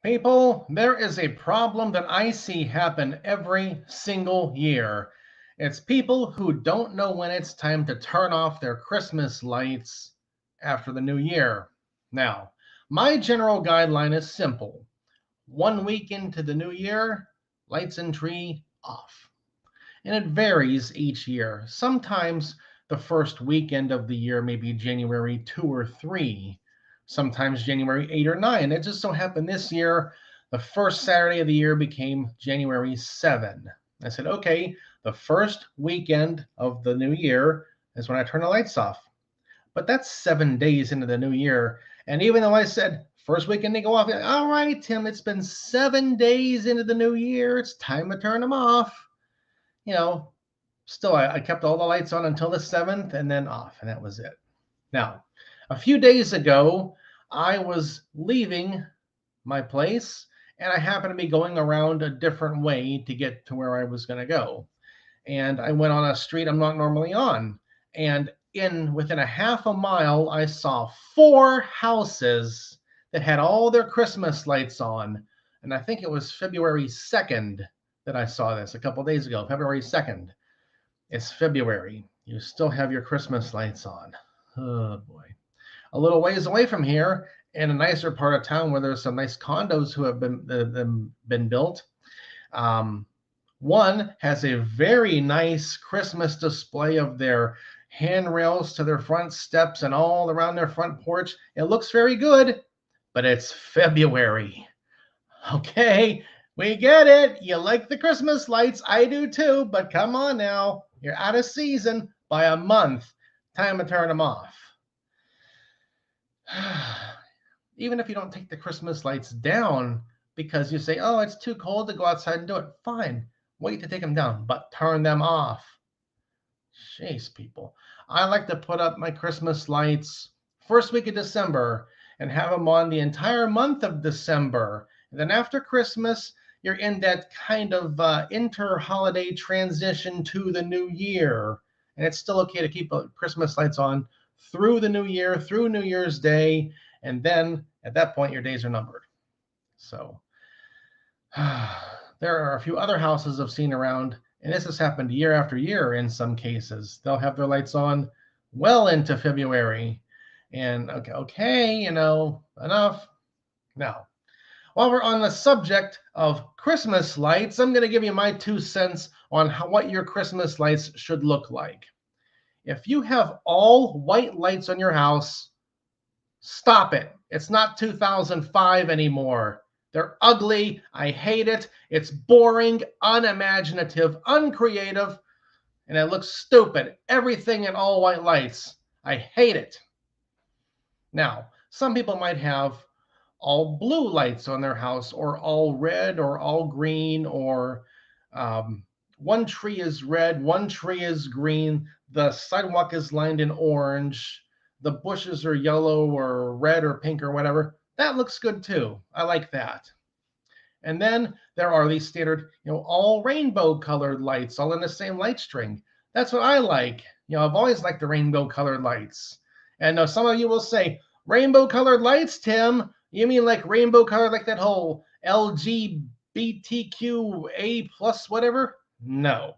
People, there is a problem that I see happen every single year. It's people who don't know when it's time to turn off their Christmas lights after the new year. Now, my general guideline is simple. 1 week into the new year, lights and tree off. And it varies each year. Sometimes the first weekend of the year may be January 2 or 3, sometimes January 8 or 9. It just so happened this year, the first Saturday of the year became January 7. I said, okay, the first weekend of the new year is when I turn the lights off. But that's 7 days into the new year. And even though I said first weekend they go off, all right, Tim, it's been 7 days into the new year. It's time to turn them off. You know, still, I kept all the lights on until the 7th and then off, and that was it. Now, a few days ago, I was leaving my place and I happened to be going around a different way to get to where I was going to go. And I went on a street I'm not normally on. And within a half a mile, I saw four houses that had all their Christmas lights on. And I think it was February 2nd that I saw this a couple days ago, February 2nd. It's February. You still have your Christmas lights on. Oh boy. A little ways away from here, in a nicer part of town where there's some nice condos who have been built. Um, One has a very nice Christmas display of their handrails to their front steps and all around their front porch. It looks very good, but it's February. Okay, we get it. You like the Christmas lights. I do too, but come on now. You're out of season by a month. Time to turn them off. Even if you don't take the Christmas lights down because you say, oh, it's too cold to go outside and do it, fine. Wait to take them down, but turn them off. Jeez, people. I like to put up my Christmas lights first week of December and have them on the entire month of December. And then after Christmas, you're in that kind of inter-holiday transition to the new year. And it's still okay to keep Christmas lights on through the new year, through New Year's Day. And then at that point, your days are numbered. So there are a few other houses I've seen around, and this has happened year after year in some cases. They'll have their lights on well into February. And okay, enough. Now, while we're on the subject of Christmas lights, I'm going to give you my 2 cents on what your Christmas lights should look like. If you have all white lights on your house, stop it. It's not 2005 anymore. They're ugly. I hate it. It's boring, unimaginative, uncreative, and it looks stupid. Everything in all white lights. I hate it. Now, some people might have all blue lights on their house, or all red, or all green, or one tree is red, one tree is green, the sidewalk is lined in orange, the bushes are yellow or red or pink or whatever. That looks good too. I like that. And then there are these standard, all rainbow colored lights, all in the same light string. That's what I like. I've always liked the rainbow colored lights. And some of you will say, rainbow colored lights, Tim? You mean like rainbow colored, like that whole LGBTQA plus whatever? No,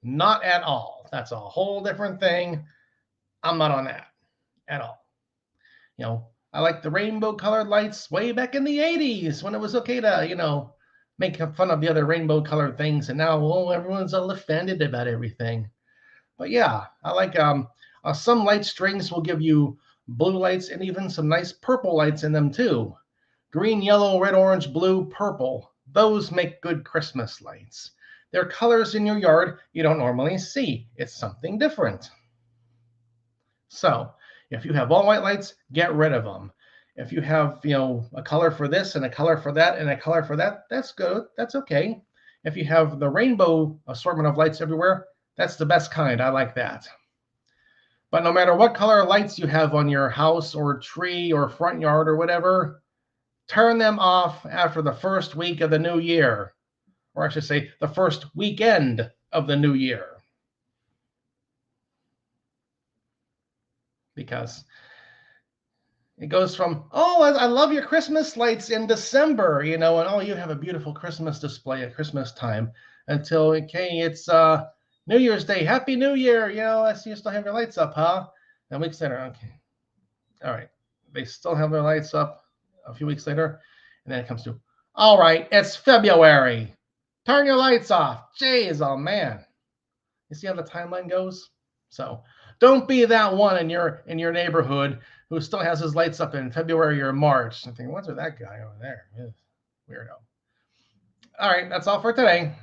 not at all. That's a whole different thing. I'm not on that at all. I like the rainbow colored lights way back in the 80s when it was okay to, make fun of the other rainbow colored things. And now, everyone's all offended about everything. But yeah, I like some light strings will give you blue lights and even some nice purple lights in them too. Green, yellow, red, orange, blue, purple. Those make good Christmas lights. They're colors in your yard you don't normally see. It's something different. So if you have all white lights, get rid of them. If you have, a color for this and a color for that and a color for that, that's good. That's okay. If you have the rainbow assortment of lights everywhere, that's the best kind. I like that. But no matter what color lights you have on your house or tree or front yard or whatever, turn them off after the first week of the new year. Or I should say, the first weekend of the new year. Because It goes from, oh, I love your Christmas lights in December, and oh, you have a beautiful Christmas display at Christmas time, until, okay, it's New Year's Day. Happy New Year. I see you still have your lights up, huh? And weeks later, okay. All right. They still have their lights up a few weeks later. And then it comes to, all right, it's February. Turn your lights off. Jeez, oh man. You see how the timeline goes? So don't be that one in your neighborhood who still has his lights up in February or March. I think, what's with that guy over there? Weirdo. All right, that's all for today.